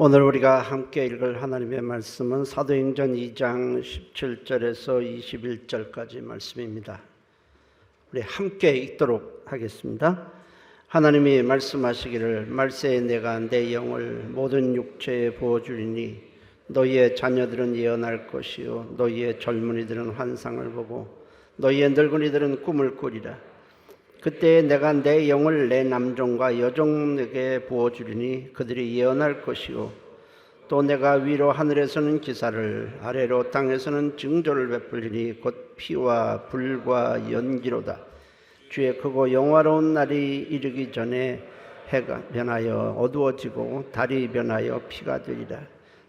오늘 우리가 함께 읽을 하나님의 말씀은 사도행전 2장 17절에서 21절까지 말씀입니다. 우리 함께 읽도록 하겠습니다. 하나님이 말씀하시기를 말세에 내가 내 영을 모든 육체에 부어주리니 너희의 자녀들은 예언할 것이요 너희의 젊은이들은 환상을 보고 너희의 늙은이들은 꿈을 꾸리라. 그때 내가 내 영을 내 남종과 여종에게 부어주리니 그들이 예언할 것이요 또 내가 위로 하늘에서는 기사를 아래로 땅에서는 징조를 베풀리니 곧 피와 불과 연기로다. 주의 크고 영화로운 날이 이르기 전에 해가 변하여 어두워지고 달이 변하여 피가 되리라.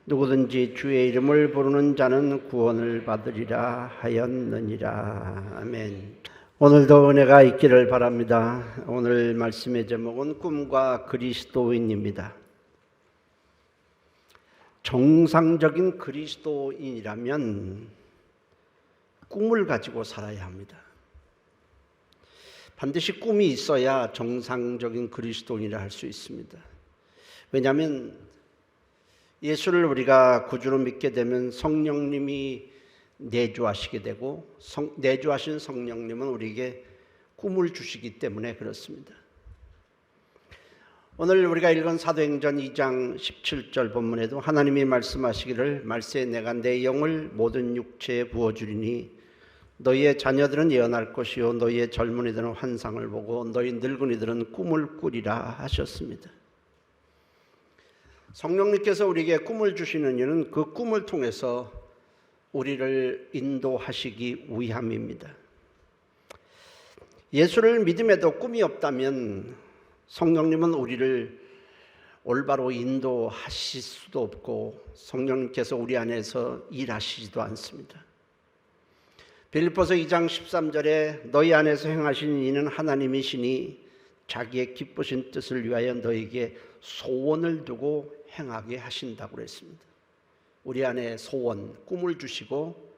누구든지 주의 이름을 부르는 자는 구원을 받으리라 하였느니라. 아멘. 오늘도 은혜가 있기를 바랍니다. 오늘 말씀의 제목은 꿈과 그리스도인입니다. 정상적인 그리스도인이라면 꿈을 가지고 살아야 합니다. 반드시 꿈이 있어야 정상적인 그리스도인이라 할 수 있습니다. 왜냐하면 예수를 우리가 구주로 믿게 되면 성령님이 내주하시게 되고 내주하신 성령님은 우리에게 꿈을 주시기 때문에 그렇습니다. 오늘 우리가 읽은 사도행전 2장 17절 본문에도 하나님이 말씀하시기를 말세에 내가 내 영을 모든 육체에 부어주리니 너희의 자녀들은 예언할 것이요 너희의 젊은이들은 환상을 보고 너희 늙은이들은 꿈을 꾸리라 하셨습니다. 성령님께서 우리에게 꿈을 주시는 이유는 그 꿈을 통해서 우리를 인도하시기 위함입니다. 예수를 믿음에도 꿈이 없다면 성령님은 우리를 올바로 인도하실 수도 없고 성령님께서 우리 안에서 일하시지도 않습니다. 빌립보서 2장 13절에 너희 안에서 행하시는 이는 하나님이시니 자기의 기쁘신 뜻을 위하여 너에게 소원을 두고 행하게 하신다고 그랬습니다. 우리 안에 소원, 꿈을 주시고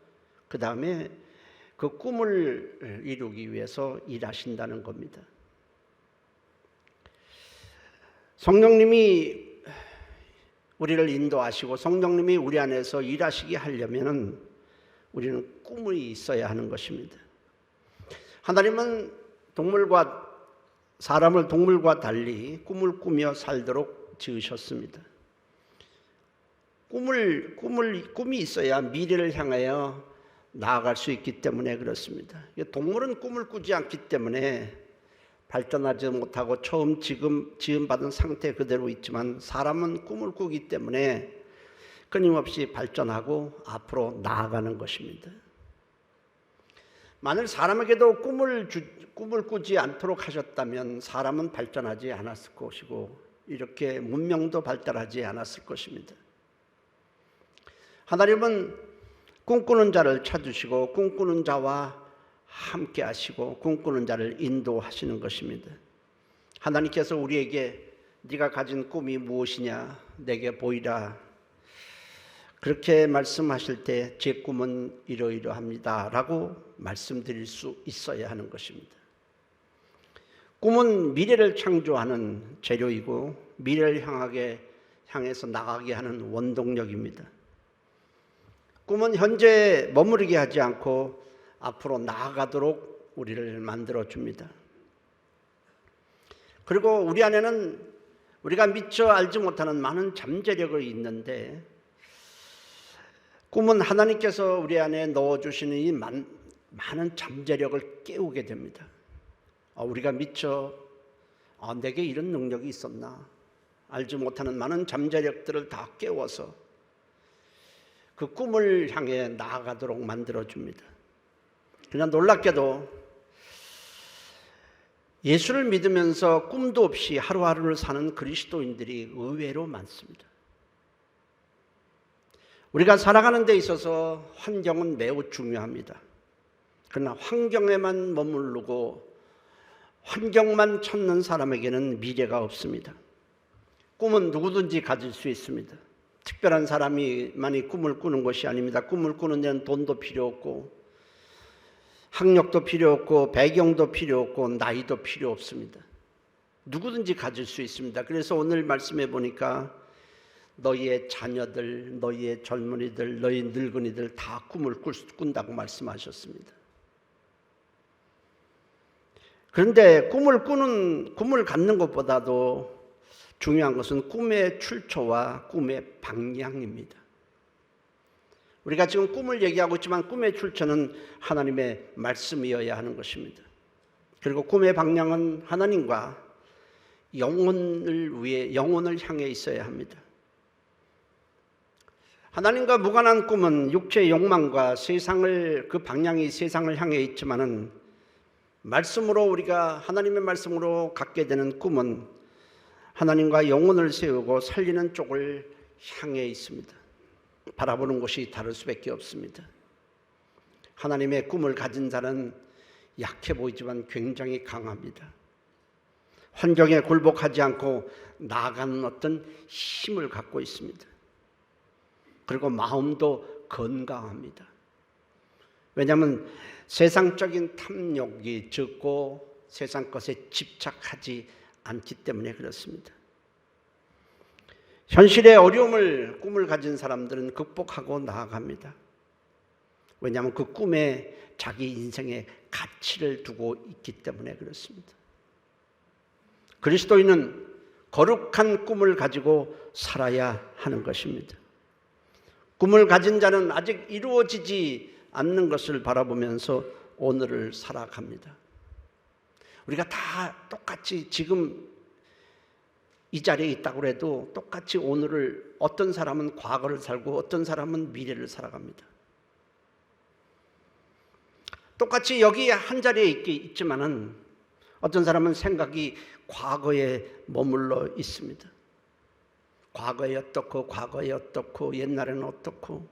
그 다음에 그 꿈을 이루기 위해서 일하신다는 겁니다. 성령님이 우리를 인도하시고 성령님이 우리 안에서 일하시게 하려면 우리는 꿈이 있어야 하는 것입니다. 하나님은 사람을 동물과 달리 꿈을 꾸며 살도록 지으셨습니다. 꿈이 있어야 미래를 향하여 나아갈 수 있기 때문에 그렇습니다. 동물은 꿈을 꾸지 않기 때문에 발전하지 못하고 지금 지음받은 상태 그대로 있지만 사람은 꿈을 꾸기 때문에 끊임없이 발전하고 앞으로 나아가는 것입니다. 만일 사람에게도 꿈을 꾸지 않도록 하셨다면 사람은 발전하지 않았을 것이고 이렇게 문명도 발달하지 않았을 것입니다. 하나님은 꿈꾸는 자를 찾으시고 꿈꾸는 자와 함께 하시고 꿈꾸는 자를 인도하시는 것입니다. 하나님께서 우리에게 네가 가진 꿈이 무엇이냐 내게 보이라 그렇게 말씀하실 때 제 꿈은 이러이러합니다 라고 말씀드릴 수 있어야 하는 것입니다. 꿈은 미래를 창조하는 재료이고 미래를 향해서 나가게 하는 원동력입니다. 꿈은 현재에 머무르게 하지 않고 앞으로 나아가도록 우리를 만들어줍니다. 그리고 우리 안에는 우리가 미처 알지 못하는 많은 잠재력이 있는데 꿈은 하나님께서 우리 안에 넣어주시는 이 많은 잠재력을 깨우게 됩니다. 우리가 미처 내게 이런 능력이 있었나 알지 못하는 많은 잠재력들을 다 깨워서 그 꿈을 향해 나아가도록 만들어줍니다. 그러나 놀랍게도 예수를 믿으면서 꿈도 없이 하루하루를 사는 그리스도인들이 의외로 많습니다. 우리가 살아가는 데 있어서 환경은 매우 중요합니다. 그러나 환경에만 머무르고 환경만 찾는 사람에게는 미래가 없습니다. 꿈은 누구든지 가질 수 있습니다. 특별한 사람이만이 꿈을 꾸는 것이 아닙니다. 꿈을 꾸는 데는 돈도 필요 없고 학력도 필요 없고 배경도 필요 없고 나이도 필요 없습니다. 누구든지 가질 수 있습니다. 그래서 오늘 말씀해 보니까 너희의 자녀들, 너희의 젊은이들, 너희 늙은이들 다 꿈을 꾼다고 말씀하셨습니다. 그런데 꿈을 갖는 것보다도 중요한 것은 꿈의 출처와 꿈의 방향입니다. 우리가 지금 꿈을 얘기하고 있지만 꿈의 출처는 하나님의 말씀이어야 하는 것입니다. 그리고 꿈의 방향은 하나님과 영혼을 향해 있어야 합니다. 하나님과 무관한 꿈은 육체의 욕망과 그 방향이 세상을 향해 있지만은 말씀으로 우리가 하나님의 말씀으로 갖게 되는 꿈은 하나님과 영혼을 세우고 살리는 쪽을 향해 있습니다. 바라보는 곳이 다를 수밖에 없습니다. 하나님의 꿈을 가진 자는 약해 보이지만 굉장히 강합니다. 환경에 굴복하지 않고 나아가는 어떤 힘을 갖고 있습니다. 그리고 마음도 건강합니다. 왜냐하면 세상적인 탐욕이 적고 세상 것에 집착하지 않기 때문에 그렇습니다. 현실의 어려움을 꿈을 가진 사람들은 극복하고 나아갑니다. 왜냐하면 그 꿈에 자기 인생의 가치를 두고 있기 때문에 그렇습니다. 그리스도인은 거룩한 꿈을 가지고 살아야 하는 것입니다. 꿈을 가진 자는 아직 이루어지지 않는 것을 바라보면서 오늘을 살아갑니다. 우리가 다 똑같이 지금 이 자리에 있다고 해도 똑같이 오늘을, 어떤 사람은 과거를 살고 어떤 사람은 미래를 살아갑니다. 똑같이 여기 한 자리에 있지만은 어떤 사람은 생각이 과거에 머물러 있습니다. 과거에 어떻고 옛날에는 어떻고.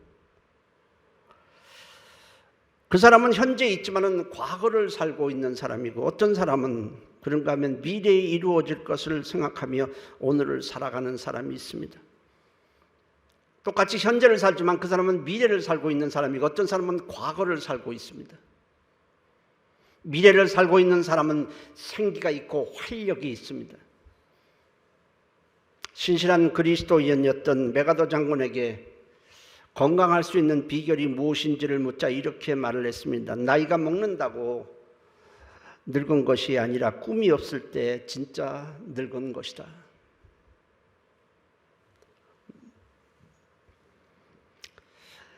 그 사람은 현재 있지만은 과거를 살고 있는 사람이고, 어떤 사람은 그런가 하면 미래에 이루어질 것을 생각하며 오늘을 살아가는 사람이 있습니다. 똑같이 현재를 살지만 그 사람은 미래를 살고 있는 사람이고, 어떤 사람은 과거를 살고 있습니다. 미래를 살고 있는 사람은 생기가 있고 활력이 있습니다. 신실한 그리스도인이었던 메가더 장군에게 건강할 수 있는 비결이 무엇인지를 묻자 이렇게 말을 했습니다. 나이가 먹는다고 늙은 것이 아니라 꿈이 없을 때 진짜 늙은 것이다.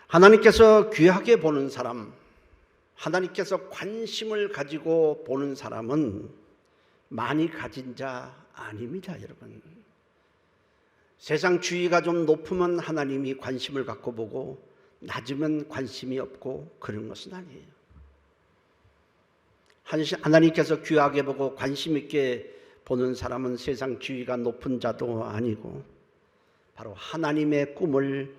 하나님께서 귀하게 보는 사람, 하나님께서 관심을 가지고 보는 사람은 많이 가진 자 아닙니다, 여러분. 세상 주의가 좀 높으면 하나님이 관심을 갖고 보고 낮으면 관심이 없고 그런 것은 아니에요. 하나님께서 귀하게 보고 관심 있게 보는 사람은 세상 주의가 높은 자도 아니고 바로 하나님의 꿈을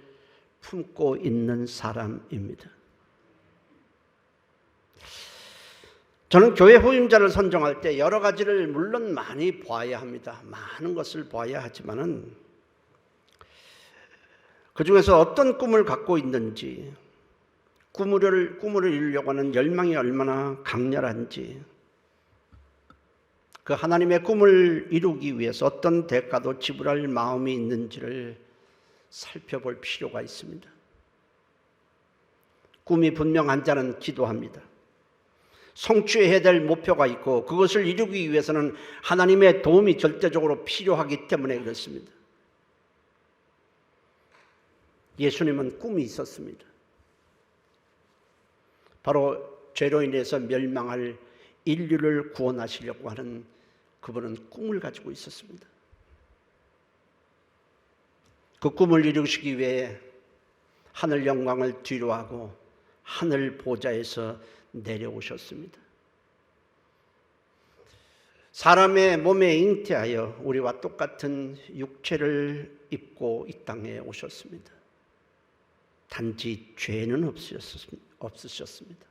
품고 있는 사람입니다. 저는 교회 후임자를 선정할 때 여러 가지를 물론 많이 보아야 합니다. 많은 것을 보아야 하지만은 그 중에서 어떤 꿈을 갖고 있는지, 꿈을 이루려고 하는 열망이 얼마나 강렬한지, 그 하나님의 꿈을 이루기 위해서 어떤 대가도 지불할 마음이 있는지를 살펴볼 필요가 있습니다. 꿈이 분명한 자는 기도합니다. 성취해야 될 목표가 있고 그것을 이루기 위해서는 하나님의 도움이 절대적으로 필요하기 때문에 그렇습니다. 예수님은 꿈이 있었습니다. 바로 죄로 인해서 멸망할 인류를 구원하시려고 하는 그분은 꿈을 가지고 있었습니다. 그 꿈을 이루시기 위해 하늘 영광을 뒤로하고 하늘 보좌에서 내려오셨습니다. 사람의 몸에 잉태하여 우리와 똑같은 육체를 입고 이 땅에 오셨습니다. 단지 죄는 없으셨습니다.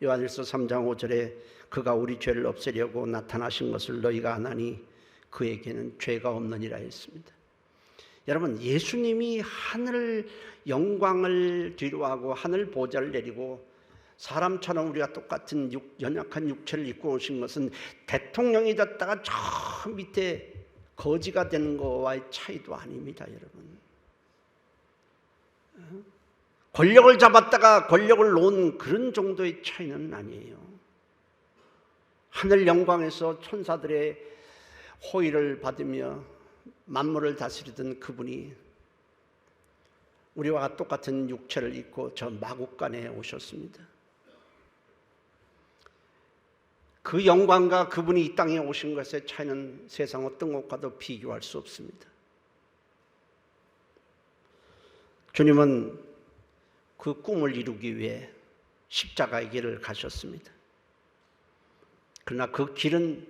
요한일서 3장 5절에 그가 우리 죄를 없애려고 나타나신 것을 너희가 아나니 그에게는 죄가 없느니라 했습니다. 여러분, 예수님이 하늘 영광을 뒤로하고 하늘 보좌를 내리고 사람처럼 우리가 똑같은 연약한 육체를 입고 오신 것은 대통령이 됐다가 저 밑에 거지가 되는 것과의 차이도 아닙니다, 여러분. 권력을 잡았다가 권력을 놓은 그런 정도의 차이는 아니에요. 하늘 영광에서 천사들의 호의를 받으며 만물을 다스리던 그분이 우리와 똑같은 육체를 입고 저 마국간에 오셨습니다. 그 영광과 그분이 이 땅에 오신 것의 차이는 세상 어떤 것과도 비교할 수 없습니다. 주님은 그 꿈을 이루기 위해 십자가의 길을 가셨습니다. 그러나 그 길은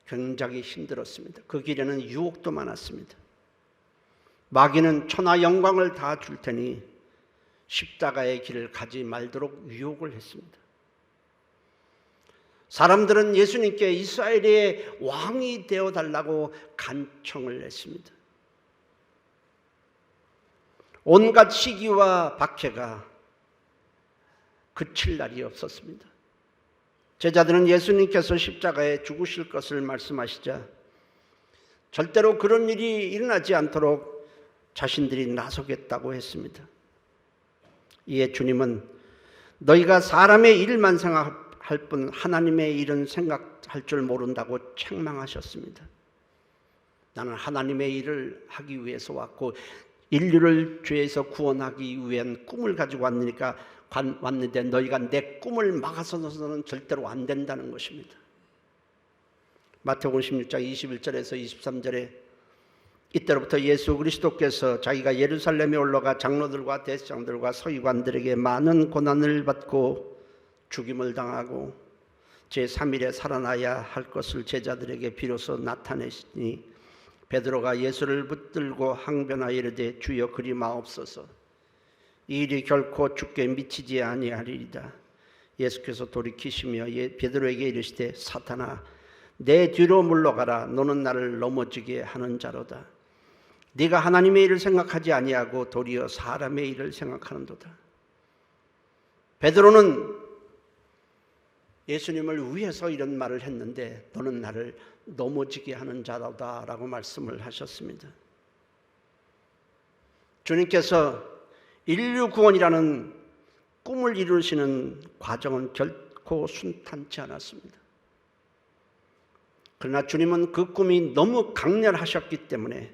굉장히 힘들었습니다. 그 길에는 유혹도 많았습니다. 마귀는 천하 영광을 다 줄 테니 십자가의 길을 가지 말도록 유혹을 했습니다. 사람들은 예수님께 이스라엘의 왕이 되어달라고 간청을 했습니다. 온갖 시기와 박해가 그칠 날이 없었습니다. 제자들은 예수님께서 십자가에 죽으실 것을 말씀하시자 절대로 그런 일이 일어나지 않도록 자신들이 나서겠다고 했습니다. 이에 주님은 너희가 사람의 일만 생각할 뿐 하나님의 일은 생각할 줄 모른다고 책망하셨습니다. 나는 하나님의 일을 하기 위해서 왔고 인류를 죄에서 구원하기 위한 꿈을 가지고 왔는데 너희가 내 꿈을 막아서는 절대로 안 된다는 것입니다. 마태복음 16장 21절에서 23절에 이때로부터 예수 그리스도께서 자기가 예루살렘에 올라가 장로들과 대제사장들과 서기관들에게 많은 고난을 받고 죽임을 당하고 제3일에 살아나야 할 것을 제자들에게 비로소 나타내시니 베드로가 예수를 붙들고 항변하여 이르되 주여 그리 마옵소서 이 일이 결코 주께 미치지 아니하리이다. 예수께서 돌이키시며 베드로에게 이르시되 사탄아 내 뒤로 물러가라. 너는 나를 넘어지게 하는 자로다. 네가 하나님의 일을 생각하지 아니하고 도리어 사람의 일을 생각하는도다. 베드로는 예수님을 위해서 이런 말을 했는데 너는 나를 넘어지게 하는 자로다 라고 말씀을 하셨습니다. 주님께서 인류 구원이라는 꿈을 이루시는 과정은 결코 순탄치 않았습니다. 그러나 주님은 그 꿈이 너무 강렬하셨기 때문에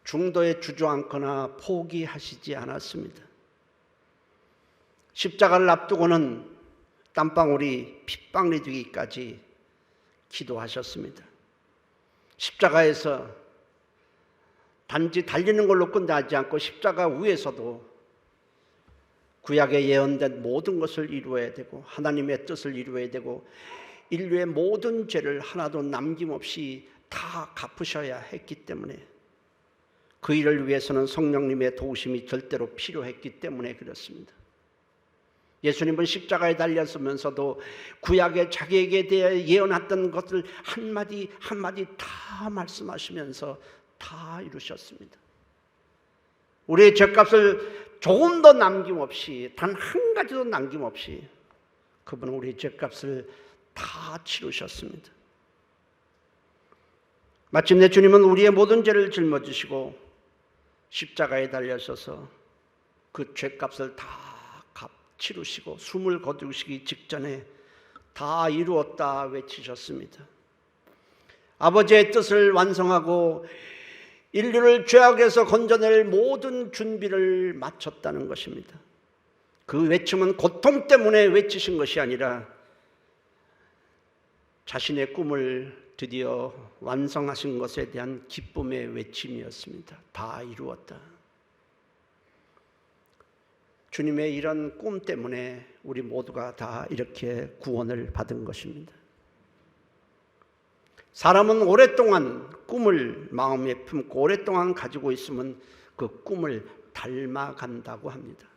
중도에 주저앉거나 포기하시지 않았습니다. 십자가를 앞두고는 땀방울이 핏방울이 되기까지 기도하셨습니다. 십자가에서 단지 달리는 걸로 끝나지 않고 십자가 위에서도 구약에 예언된 모든 것을 이루어야 되고 하나님의 뜻을 이루어야 되고 인류의 모든 죄를 하나도 남김없이 다 갚으셔야 했기 때문에 그 일을 위해서는 성령님의 도우심이 절대로 필요했기 때문에 그렇습니다. 예수님은 십자가에 달렸으면서도 구약에 자기에게 대해 예언했던 것을 한마디 한마디 다 말씀하시면서 다 이루셨습니다. 우리의 죄값을 조금 더 남김없이 단 한 가지도 남김없이 그분은 우리의 죄값을 다 치르셨습니다. 마침내 주님은 우리의 모든 죄를 짊어지시고 십자가에 달려서서 그 죄값을 다 치르시고 숨을 거두시기 직전에 다 이루었다 외치셨습니다. 아버지의 뜻을 완성하고 인류를 죄악에서 건져낼 모든 준비를 마쳤다는 것입니다. 그 외침은 고통 때문에 외치신 것이 아니라 자신의 꿈을 드디어 완성하신 것에 대한 기쁨의 외침이었습니다. 다 이루었다. 주님의 이런 꿈 때문에 우리 모두가 다 이렇게 구원을 받은 것입니다. 사람은 오랫동안 꿈을 마음에 품고 오랫동안 가지고 있으면 그 꿈을 닮아간다고 합니다.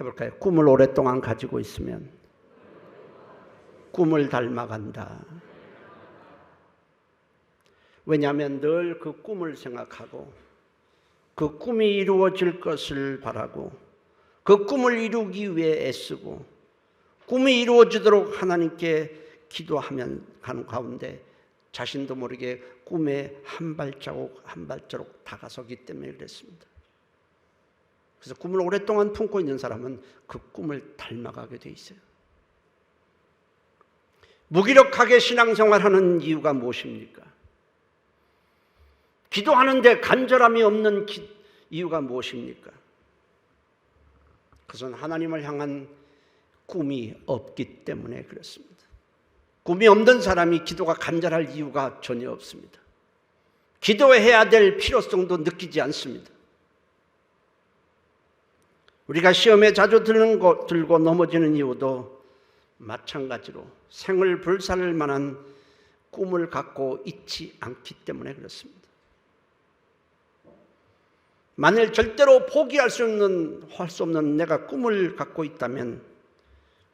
해볼까요? 꿈을 오랫동안 가지고 있으면 꿈을 닮아간다. 왜냐하면 늘 그 꿈을 생각하고 그 꿈이 이루어질 것을 바라고 그 꿈을 이루기 위해 애쓰고 꿈이 이루어지도록 하나님께 기도하면 가는 가운데 자신도 모르게 꿈에 한 발자국 한 발자국 다가서기 때문에 그랬습니다. 그래서 꿈을 오랫동안 품고 있는 사람은 그 꿈을 닮아가게 돼 있어요. 무기력하게 신앙생활하는 이유가 무엇입니까? 기도하는데 간절함이 없는 이유가 무엇입니까? 그것은 하나님을 향한 꿈이 없기 때문에 그렇습니다. 꿈이 없는 사람이 기도가 간절할 이유가 전혀 없습니다. 기도해야 될 필요성도 느끼지 않습니다. 우리가 시험에 자주 들고 넘어지는 이유도 마찬가지로 생을 불살을 만한 꿈을 갖고 있지 않기 때문에 그렇습니다. 만일 절대로 포기할 수 없는 내가 꿈을 갖고 있다면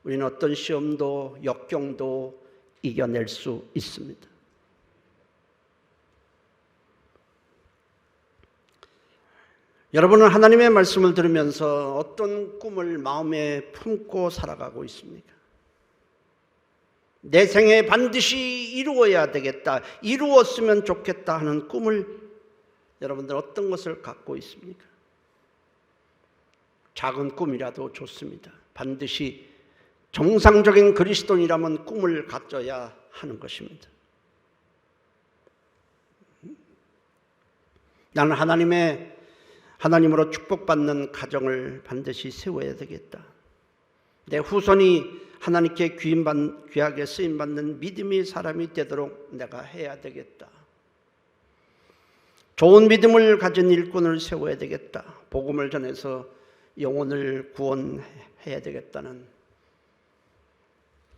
우리는 어떤 시험도 역경도 이겨낼 수 있습니다. 여러분은 하나님의 말씀을 들으면서 어떤 꿈을 마음에 품고 살아가고 있습니까? 내 생에 반드시 이루어야 되겠다, 이루었으면 좋겠다 하는 꿈을 여러분들 어떤 것을 갖고 있습니까? 작은 꿈이라도 좋습니다. 반드시 정상적인 그리스도인이라면 꿈을 가져야 하는 것입니다. 나는 하나님으로 축복받는 가정을 반드시 세워야 되겠다. 내 후손이 하나님께 귀하게 쓰임받는 믿음의 사람이 되도록 내가 해야 되겠다. 좋은 믿음을 가진 일꾼을 세워야 되겠다. 복음을 전해서 영혼을 구원해야 되겠다는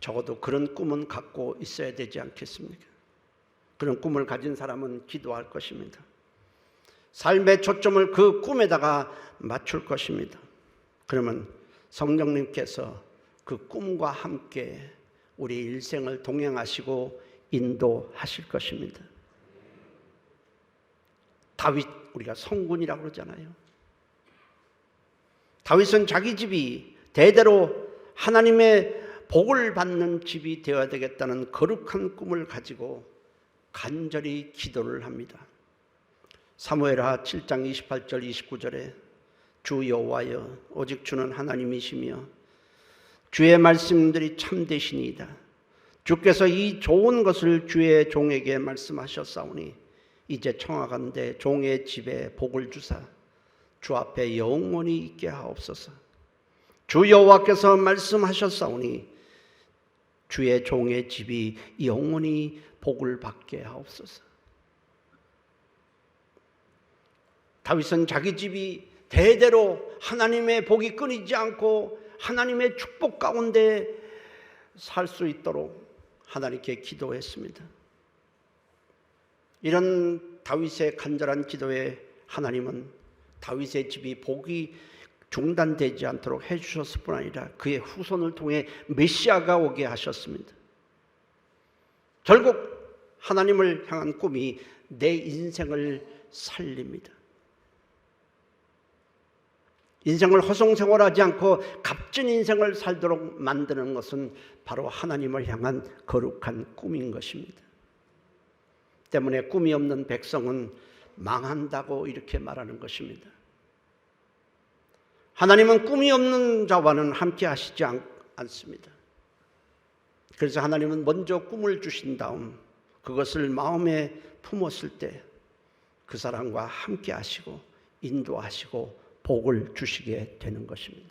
적어도 그런 꿈은 갖고 있어야 되지 않겠습니까? 그런 꿈을 가진 사람은 기도할 것입니다. 삶의 초점을 그 꿈에다가 맞출 것입니다. 그러면 성령님께서 그 꿈과 함께 우리 일생을 동행하시고 인도하실 것입니다. 다윗, 우리가 성군이라고 그러잖아요. 다윗은 자기 집이 대대로 하나님의 복을 받는 집이 되어야 되겠다는 거룩한 꿈을 가지고 간절히 기도를 합니다. 사무엘하 7장 28절 29절에 주 여호와여 오직 주는 하나님이시며 주의 말씀들이 참되시니이다. 주께서 이 좋은 것을 주의 종에게 말씀하셨사오니 이제 청하건대 종의 집에 복을 주사 주 앞에 영원히 있게 하옵소서. 주 여호와께서 말씀하셨사오니 주의 종의 집이 영원히 복을 받게 하옵소서. 다윗은 자기 집이 대대로 하나님의 복이 끊이지 않고 하나님의 축복 가운데 살 수 있도록 하나님께 기도했습니다. 이런 다윗의 간절한 기도에 하나님은 다윗의 집이 복이 중단되지 않도록 해주셨을 뿐 아니라 그의 후손을 통해 메시아가 오게 하셨습니다. 결국 하나님을 향한 꿈이 내 인생을 살립니다. 인생을 허송세월하지 않고 값진 인생을 살도록 만드는 것은 바로 하나님을 향한 거룩한 꿈인 것입니다. 때문에 꿈이 없는 백성은 망한다고 이렇게 말하는 것입니다. 하나님은 꿈이 없는 자와는 함께 하시지 않습니다. 그래서 하나님은 먼저 꿈을 주신 다음 그것을 마음에 품었을 때 그 사람과 함께 하시고 인도하시고 복을 주시게 되는 것입니다.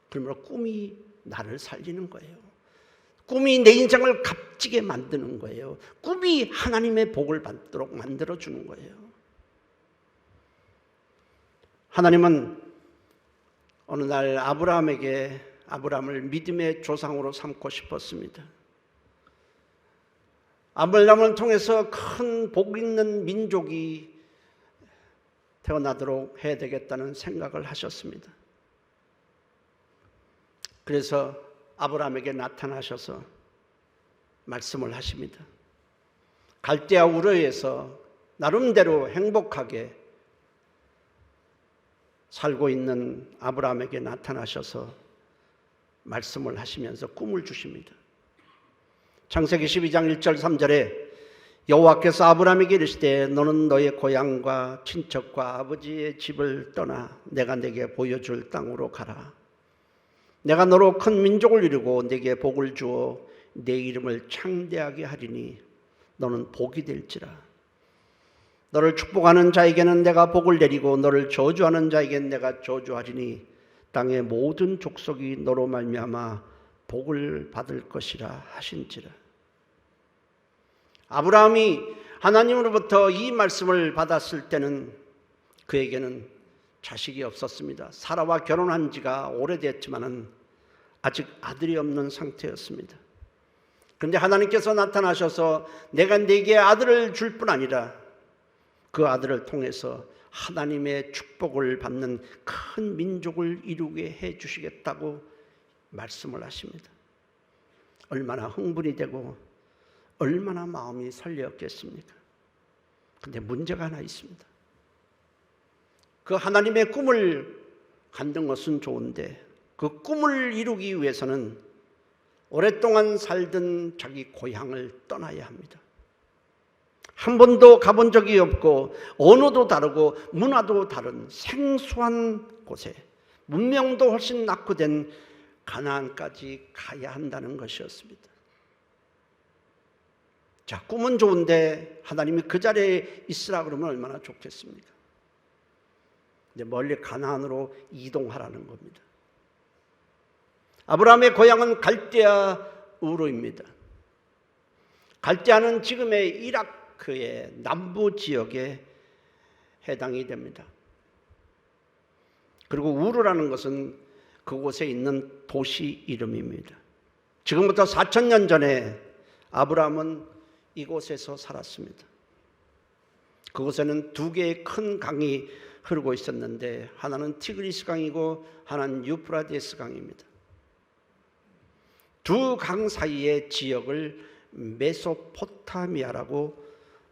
그러므로 꿈이 나를 살리는 거예요. 꿈이 내 인생을 값지게 만드는 거예요. 꿈이 하나님의 복을 받도록 만들어주는 거예요. 하나님은 어느 날 아브라함을 믿음의 조상으로 삼고 싶었습니다. 아브라함을 통해서 큰 복 있는 민족이 태어나도록 해야 되겠다는 생각을 하셨습니다. 그래서 아브라함에게 나타나셔서 말씀을 하십니다. 갈대아 우르에서 나름대로 행복하게 살고 있는 아브라함에게 나타나셔서 말씀을 하시면서 꿈을 주십니다. 창세기 12장 1절 3절에 여호와께서 아브라함에게 이르시되 너는 너의 고향과 친척과 아버지의 집을 떠나 내가 네게 보여줄 땅으로 가라. 내가 너로 큰 민족을 이루고 네게 복을 주어 네 이름을 창대하게 하리니 너는 복이 될지라. 너를 축복하는 자에게는 내가 복을 내리고 너를 저주하는 자에게는 내가 저주하리니 땅의 모든 족속이 너로 말미암아 복을 받을 것이라 하신지라. 아브라함이 하나님으로부터 이 말씀을 받았을 때는 그에게는 자식이 없었습니다. 사라와 결혼한 지가 오래됐지만은 아직 아들이 없는 상태였습니다. 그런데 하나님께서 나타나셔서 내가 네게 아들을 줄 뿐 아니라 그 아들을 통해서 하나님의 축복을 받는 큰 민족을 이루게 해 주시겠다고 말씀을 하십니다. 얼마나 흥분이 되고 얼마나 마음이 설레었겠습니까? 그런데 문제가 하나 있습니다. 그 하나님의 꿈을 갖는 것은 좋은데 그 꿈을 이루기 위해서는 오랫동안 살던 자기 고향을 떠나야 합니다. 한 번도 가본 적이 없고 언어도 다르고 문화도 다른 생소한 곳에 문명도 훨씬 낙후된 가나안까지 가야 한다는 것이었습니다. 자, 꿈은 좋은데 하나님이 그 자리에 있으라 그러면 얼마나 좋겠습니까? 근데 멀리 가나안으로 이동하라는 겁니다. 아브라함의 고향은 갈대아 우르입니다. 갈대아는 지금의 이라크의 남부 지역에 해당이 됩니다. 그리고 우르라는 것은 그곳에 있는 도시 이름입니다. 지금부터 4,000년 전에 아브라함은 이곳에서 살았습니다. 그곳에는 두 개의 큰 강이 흐르고 있었는데 하나는 티그리스 강이고 하나는 유프라데스 강입니다. 두 강 사이의 지역을 메소포타미아라고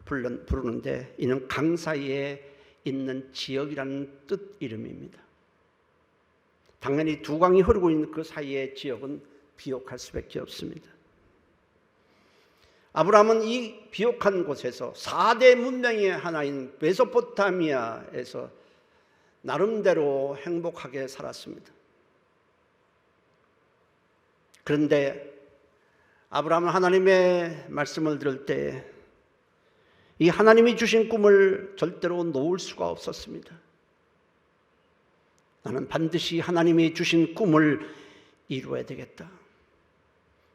부르는데 이는 강 사이에 있는 지역이라는 뜻 이름입니다. 당연히 두 강이 흐르고 있는 그 사이의 지역은 비옥할 수밖에 없습니다. 아브라함은 이 비옥한 곳에서 4대 문명의 하나인 메소포타미아에서 나름대로 행복하게 살았습니다. 그런데 아브라함은 하나님의 말씀을 들을 때 이 하나님이 주신 꿈을 절대로 놓을 수가 없었습니다. 나는 반드시 하나님이 주신 꿈을 이루어야 되겠다.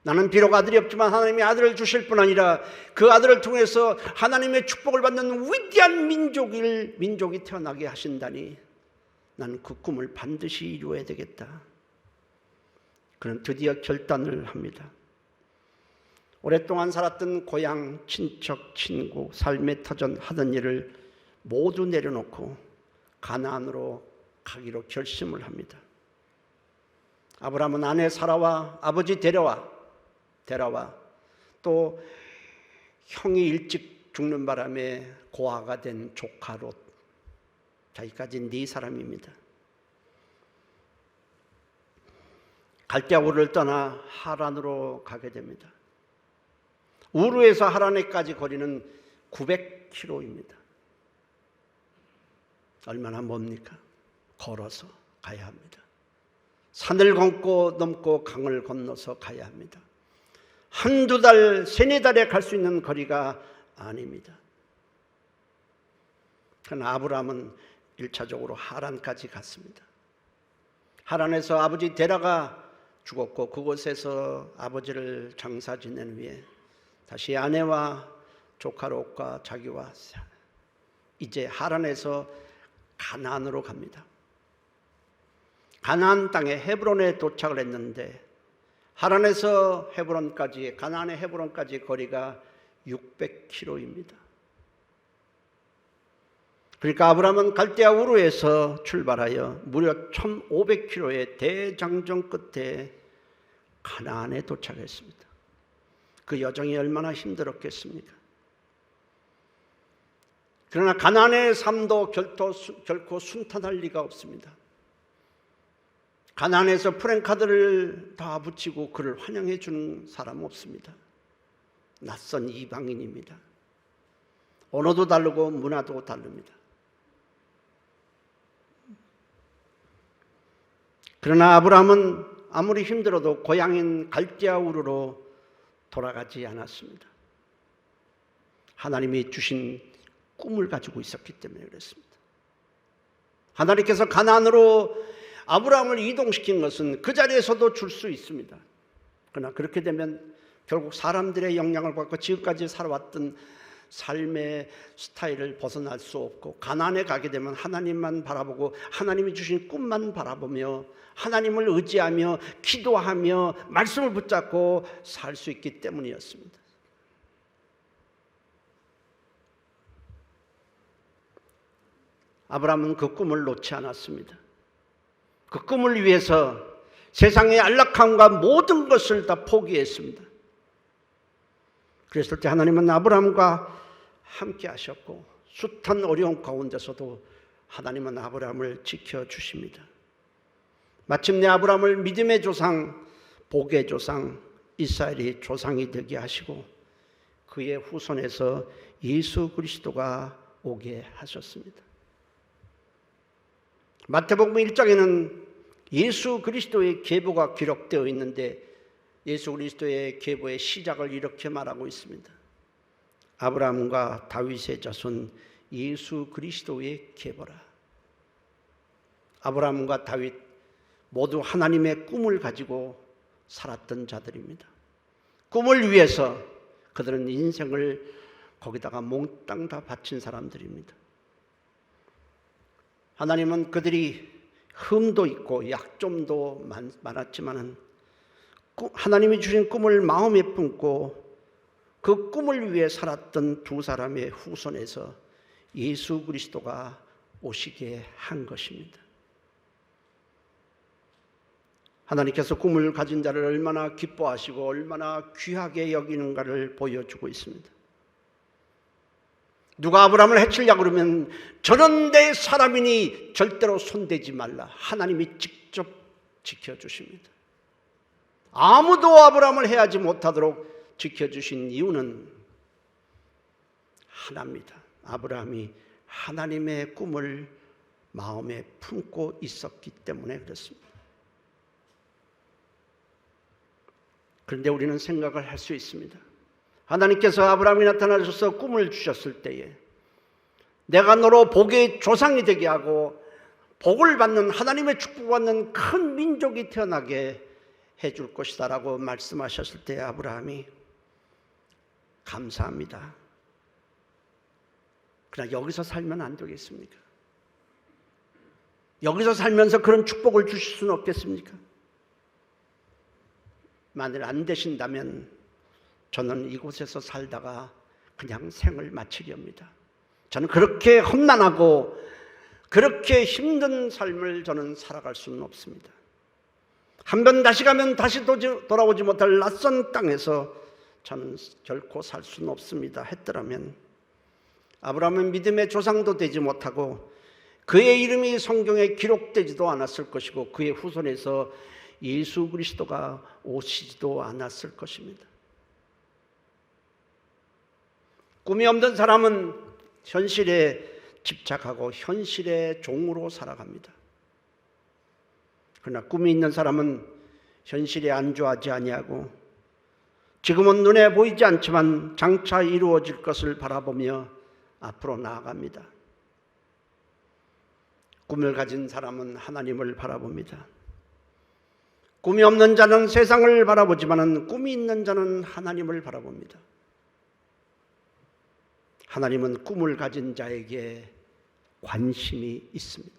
나는 비록 아들이 없지만 하나님이 아들을 주실 뿐 아니라 그 아들을 통해서 하나님의 축복을 받는 위대한 민족이 태어나게 하신다니 나는 그 꿈을 반드시 이루어야 되겠다. 그는 드디어 결단을 합니다. 오랫동안 살았던 고향, 친척, 친구, 삶의 터전 하던 일을 모두 내려놓고 가나안으로 가기로 결심을 합니다. 아브라함은 아내 사라와 아버지 데라와 또 형이 일찍 죽는 바람에 고아가 된 조카 롯, 자기까지 4사람입니다. 갈대아 우르를 떠나 하란으로 가게 됩니다. 우르에서 하란에까지 거리는 900km입니다. 얼마나 멉니까? 걸어서 가야 합니다. 산을 넘고 강을 건너서 가야 합니다. 한두 달, 3-4달에 갈 수 있는 거리가 아닙니다. 그러나 아브라함은 1차적으로 하란까지 갔습니다. 하란에서 아버지 데라가 죽었고 그곳에서 아버지를 장사 지낸 후에 다시 아내와 조카 롯과 자기와 이제 하란에서 가나안으로 갑니다. 가나안 땅에 헤브론에 도착을 했는데 하란에서 헤브론까지, 가나안의 헤브론까지 거리가 600km입니다. 그러니까 아브라함은 갈대아 우르에서 출발하여 무려 1500km의 대장정 끝에 가나안에 도착했습니다. 그 여정이 얼마나 힘들었겠습니까? 그러나 가나안의 삶도 결코 순탄할 리가 없습니다. 가나안에서 프랜카드를 다 붙이고 그를 환영해 주는 사람 없습니다. 낯선 이방인입니다. 언어도 다르고 문화도 다릅니다. 그러나 아브라함은 아무리 힘들어도 고향인 갈대아 우르로 돌아가지 않았습니다. 하나님이 주신 꿈을 가지고 있었기 때문에 그랬습니다. 하나님께서 가나안으로 아브라함을 이동시킨 것은 그 자리에서도 줄 수 있습니다. 그러나 그렇게 되면 결국 사람들의 영향을 받고 지금까지 살아왔던 삶의 스타일을 벗어날 수 없고, 가나안에 가게 되면 하나님만 바라보고 하나님이 주신 꿈만 바라보며 하나님을 의지하며 기도하며 말씀을 붙잡고 살 수 있기 때문이었습니다. 아브라함은 그 꿈을 놓지 않았습니다. 그 꿈을 위해서 세상의 안락함과 모든 것을 다 포기했습니다. 그랬을 때 하나님은 아브라함과 함께 하셨고, 숱한 어려움 가운데서도 하나님은 아브라함을 지켜주십니다. 마침내 아브라함을 믿음의 조상, 복의 조상, 이스라엘이 조상이 되게 하시고 그의 후손에서 예수 그리스도가 오게 하셨습니다. 마태복음 1장에는 예수 그리스도의 계보가 기록되어 있는데, 예수 그리스도의 계보의 시작을 이렇게 말하고 있습니다. 아브라함과 다윗의 자손 예수 그리스도의 계보라. 아브라함과 다윗 모두 하나님의 꿈을 가지고 살았던 자들입니다. 꿈을 위해서 그들은 인생을 거기다가 몽땅 다 바친 사람들입니다. 하나님은 그들이 흠도 있고 약점도 많았지만 하나님이 주신 꿈을 마음에 품고 그 꿈을 위해 살았던 두 사람의 후손에서 예수 그리스도가 오시게 한 것입니다. 하나님께서 꿈을 가진 자를 얼마나 기뻐하시고 얼마나 귀하게 여기는가를 보여주고 있습니다. 누가 아브라함을 해치려고 그러면 저는 내 사람이니 절대로 손대지 말라. 하나님이 직접 지켜주십니다. 아무도 아브라함을 해하지 못하도록 지켜주신 이유는 하나입니다. 아브라함이 하나님의 꿈을 마음에 품고 있었기 때문에 그렇습니다. 그런데 우리는 생각을 할 수 있습니다. 하나님께서 아브라함이 나타나셔서 꿈을 주셨을 때에 내가 너로 복의 조상이 되게 하고 복을 받는, 하나님의 축복받는 큰 민족이 태어나게 해줄 것이다 라고 말씀하셨을 때 아브라함이 감사합니다. 그러나 여기서 살면 안 되겠습니까? 여기서 살면서 그런 축복을 주실 수는 없겠습니까? 만일 안 되신다면 저는 이곳에서 살다가 그냥 생을 마치렵니다. 저는 그렇게 험난하고 그렇게 힘든 삶을 저는 살아갈 수는 없습니다. 한 번 다시 가면 다시 돌아오지 못할 낯선 땅에서 저는 결코 살 수는 없습니다 했더라면 아브라함은 믿음의 조상도 되지 못하고 그의 이름이 성경에 기록되지도 않았을 것이고 그의 후손에서 예수 그리스도가 오시지도 않았을 것입니다. 꿈이 없는 사람은 현실에 집착하고 현실의 종으로 살아갑니다. 그러나 꿈이 있는 사람은 현실에 안주하지 아니하고 지금은 눈에 보이지 않지만 장차 이루어질 것을 바라보며 앞으로 나아갑니다. 꿈을 가진 사람은 하나님을 바라봅니다. 꿈이 없는 자는 세상을 바라보지만 꿈이 있는 자는 하나님을 바라봅니다. 하나님은 꿈을 가진 자에게 관심이 있습니다.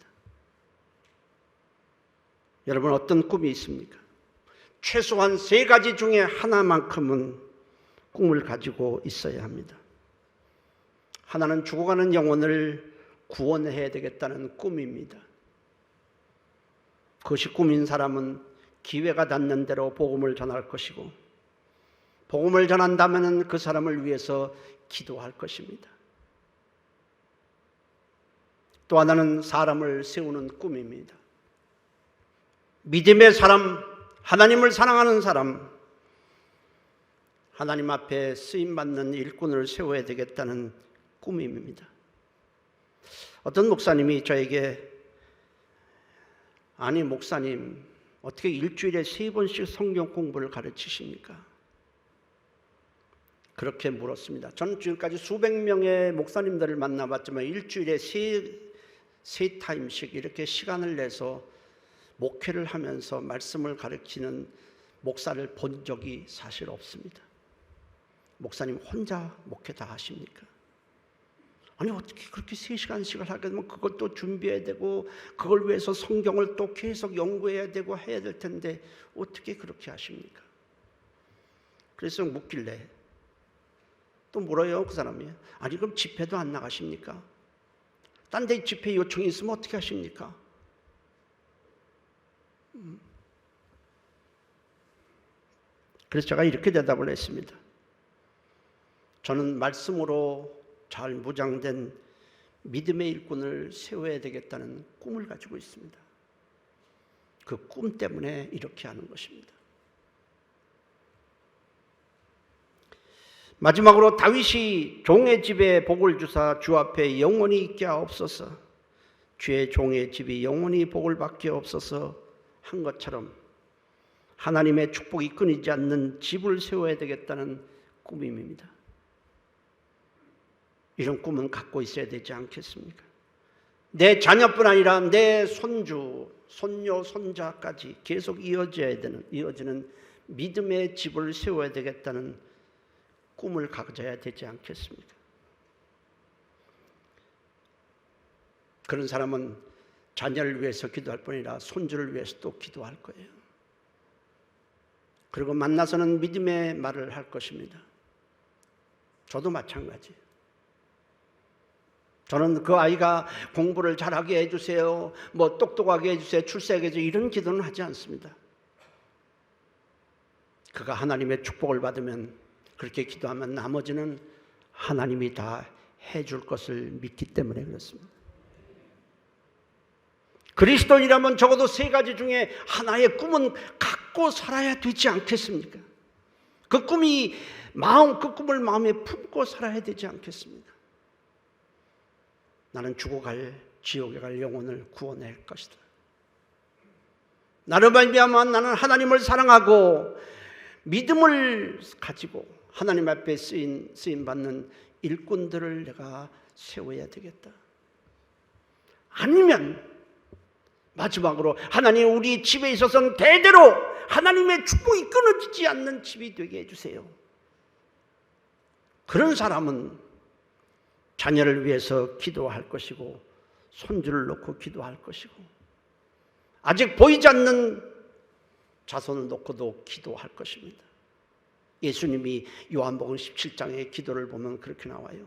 여러분, 어떤 꿈이 있습니까? 최소한 3가지 중에 하나만큼은 꿈을 가지고 있어야 합니다. 하나는 죽어가는 영혼을 구원해야 되겠다는 꿈입니다. 그것이 꿈인 사람은 기회가 닿는 대로 복음을 전할 것이고 복음을 전한다면 그 사람을 위해서 기도할 것입니다. 또 하나는 사람을 세우는 꿈입니다. 믿음의 사람, 하나님을 사랑하는 사람, 하나님 앞에 쓰임받는 일꾼을 세워야 되겠다는 꿈입니다. 어떤 목사님이 저에게 아니 목사님 어떻게 일주일에 3번씩 성경 공부를 가르치십니까? 그렇게 물었습니다. 저는 지금까지 수백 명의 목사님들을 만나봤지만 일주일에 세 타임씩 이렇게 시간을 내서 목회를 하면서 말씀을 가르치는 목사를 본 적이 사실 없습니다. 목사님 혼자 목회 다 하십니까? 아니 어떻게 그렇게 3시간씩을 하게 되면 그걸 또 준비해야 되고 그걸 위해서 성경을 또 계속 연구해야 되고 해야 될 텐데 어떻게 그렇게 하십니까? 그래서 묻길래 또 물어요. 그 사람이 아니 그럼 집회도 안 나가십니까? 딴 데 집회 요청이 있으면 어떻게 하십니까? 그래서 제가 이렇게 대답을 했습니다. 저는 말씀으로 잘 무장된 믿음의 일꾼을 세워야 되겠다는 꿈을 가지고 있습니다. 그 꿈 때문에 이렇게 하는 것입니다. 마지막으로 다윗이 종의 집에 복을 주사 주 앞에 영원히 있게 하옵소서, 주의 종의 집이 영원히 복을 받게 하옵소서 한 것처럼 하나님의 축복이 끊이지 않는 집을 세워야 되겠다는 꿈입니다. 이런 꿈은 갖고 있어야 되지 않겠습니까? 내 자녀뿐 아니라 내 손주, 손녀, 손자까지 계속 이어지는 믿음의 집을 세워야 되겠다는 꿈을 가져야 되지 않겠습니까? 그런 사람은 자녀를 위해서 기도할 뿐 아니라 손주를 위해서도 기도할 거예요. 그리고 만나서는 믿음의 말을 할 것입니다. 저도 마찬가지. 저는 그 아이가 공부를 잘하게 해주세요, 뭐 똑똑하게 해주세요, 출세하게 해주세요 이런 기도는 하지 않습니다. 그가 하나님의 축복을 받으면 그렇게 기도하면 나머지는 하나님이 다 해줄 것을 믿기 때문에 그렇습니다. 그리스도인이라면 적어도 3가지 중에 하나의 꿈은 갖고 살아야 되지 않겠습니까? 그 꿈을 마음에 품고 살아야 되지 않겠습니까? 나는 죽어갈 지옥에 갈 영혼을 구원할 것이다. 나를 말미암아 나는 하나님을 사랑하고 믿음을 가지고 하나님 앞에 쓰임 받는 일꾼들을 내가 세워야 되겠다. 아니면 마지막으로 하나님 우리 집에 있어서는 대대로 하나님의 축복이 끊어지지 않는 집이 되게 해주세요. 그런 사람은 자녀를 위해서 기도할 것이고 손주를 놓고 기도할 것이고 아직 보이지 않는 자손을 놓고도 기도할 것입니다. 예수님이 요한복음 17장의 기도를 보면 그렇게 나와요.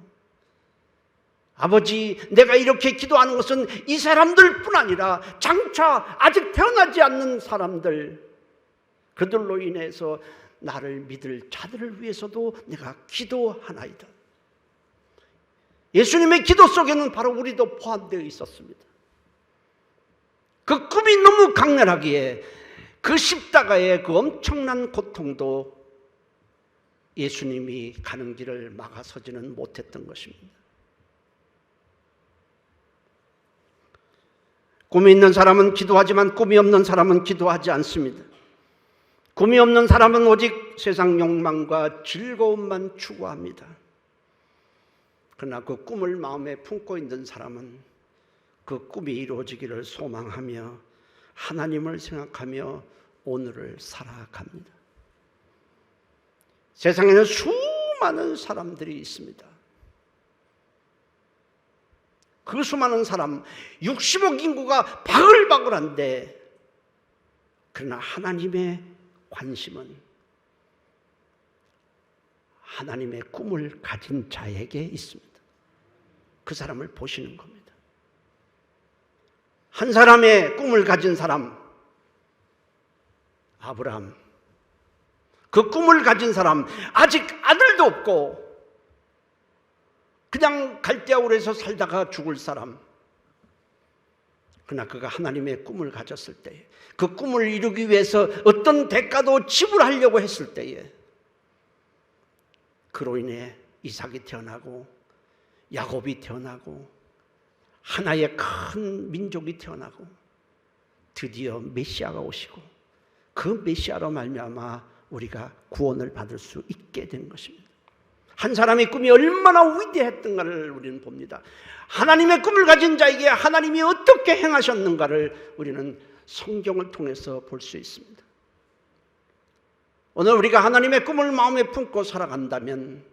아버지, 내가 이렇게 기도하는 것은 이 사람들뿐 아니라 장차 아직 태어나지 않는 사람들, 그들로 인해서 나를 믿을 자들을 위해서도 내가 기도하나이다. 예수님의 기도 속에는 바로 우리도 포함되어 있었습니다. 그 꿈이 너무 강렬하기에 그 십자가의 그 엄청난 고통도 예수님이 가는 길을 막아서지는 못했던 것입니다. 꿈이 있는 사람은 기도하지만 꿈이 없는 사람은 기도하지 않습니다. 꿈이 없는 사람은 오직 세상 욕망과 즐거움만 추구합니다. 그러나 그 꿈을 마음에 품고 있는 사람은 그 꿈이 이루어지기를 소망하며 하나님을 생각하며 오늘을 살아갑니다. 세상에는 수많은 사람들이 있습니다. 그 수많은 사람 60억 인구가 바글바글한데 그러나 하나님의 관심은 하나님의 꿈을 가진 자에게 있습니다. 그 사람을 보시는 겁니다. 한 사람의 꿈을 가진 사람, 아브라함. 그 꿈을 가진 사람, 아직 아들도 없고 그냥 갈대아울에서 살다가 죽을 사람. 그러나 그가 하나님의 꿈을 가졌을 때, 그 꿈을 이루기 위해서 어떤 대가도 지불하려고 했을 때에 그로 인해 이삭이 태어나고 야곱이 태어나고 하나의 큰 민족이 태어나고 드디어 메시아가 오시고 그 메시아로 말미암아 우리가 구원을 받을 수 있게 된 것입니다. 한 사람의 꿈이 얼마나 위대했던가를 우리는 봅니다. 하나님의 꿈을 가진 자에게 하나님이 어떻게 행하셨는가를 우리는 성경을 통해서 볼 수 있습니다. 오늘 우리가 하나님의 꿈을 마음에 품고 살아간다면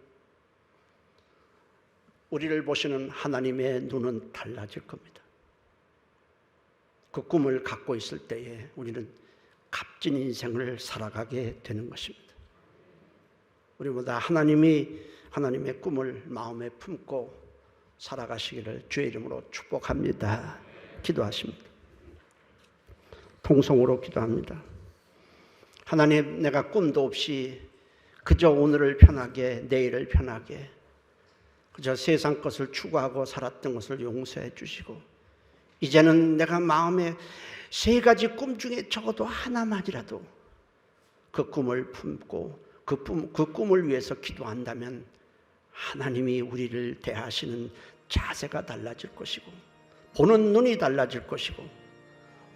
우리를 보시는 하나님의 눈은 달라질 겁니다. 그 꿈을 갖고 있을 때에 우리는 값진 인생을 살아가게 되는 것입니다. 우리 모두 하나님의 꿈을 마음에 품고 살아가시기를 주의 이름으로 축복합니다. 기도하십니다. 통성으로 기도합니다. 하나님, 내가 꿈도 없이 그저 오늘을 편하게, 내일을 편하게 그저 세상 것을 추구하고 살았던 것을 용서해 주시고 이제는 내가 마음에 3가지 꿈 중에 적어도 하나만이라도 그 꿈을 품고 그 꿈을 위해서 기도한다면 하나님이 우리를 대하시는 자세가 달라질 것이고 보는 눈이 달라질 것이고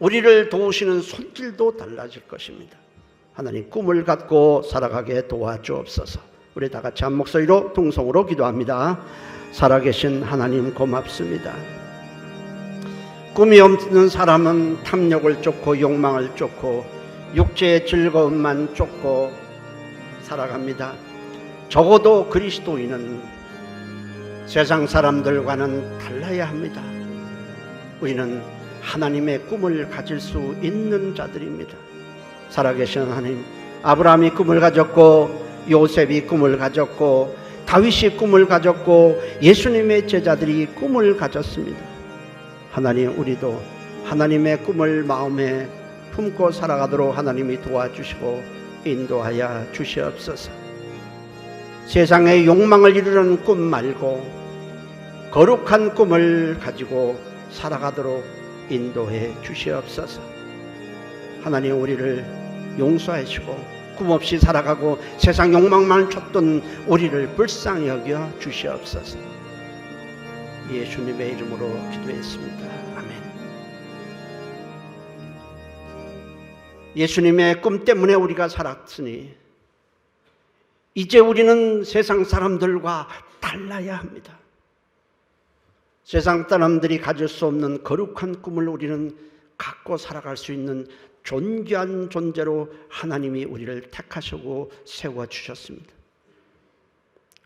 우리를 도우시는 손길도 달라질 것입니다. 하나님, 꿈을 갖고 살아가게 도와주옵소서. 우리 다 같이 한 목소리로 통성으로 기도합니다. 살아계신 하나님 고맙습니다. 꿈이 없는 사람은 탐욕을 쫓고 욕망을 쫓고 육체의 즐거움만 쫓고 살아갑니다. 적어도 그리스도인은 세상 사람들과는 달라야 합니다. 우리는 하나님의 꿈을 가질 수 있는 자들입니다. 살아계신 하나님, 아브라함이 꿈을 가졌고 요셉이 꿈을 가졌고 다윗이 꿈을 가졌고 예수님의 제자들이 꿈을 가졌습니다. 하나님, 우리도 하나님의 꿈을 마음에 품고 살아가도록 하나님이 도와주시고 인도하여 주시옵소서. 세상의 욕망을 이루는 꿈 말고 거룩한 꿈을 가지고 살아가도록 인도해 주시옵소서. 하나님, 우리를 용서하시고 꿈 없이 살아가고 세상 욕망만 쫓던 우리를 불쌍히 여겨 주시옵소서. 예수님의 이름으로 기도했습니다. 아멘. 예수님의 꿈 때문에 우리가 살았으니 이제 우리는 세상 사람들과 달라야 합니다. 세상 사람들이 가질 수 없는 거룩한 꿈을 우리는 갖고 살아갈 수 있는 존귀한 존재로 하나님이 우리를 택하시고 세워주셨습니다.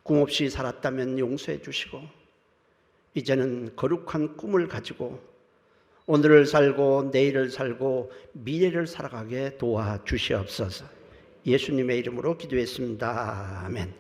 꿈 없이 살았다면 용서해 주시고 이제는 거룩한 꿈을 가지고 오늘을 살고 내일을 살고 미래를 살아가게 도와주시옵소서. 예수님의 이름으로 기도했습니다. 아멘.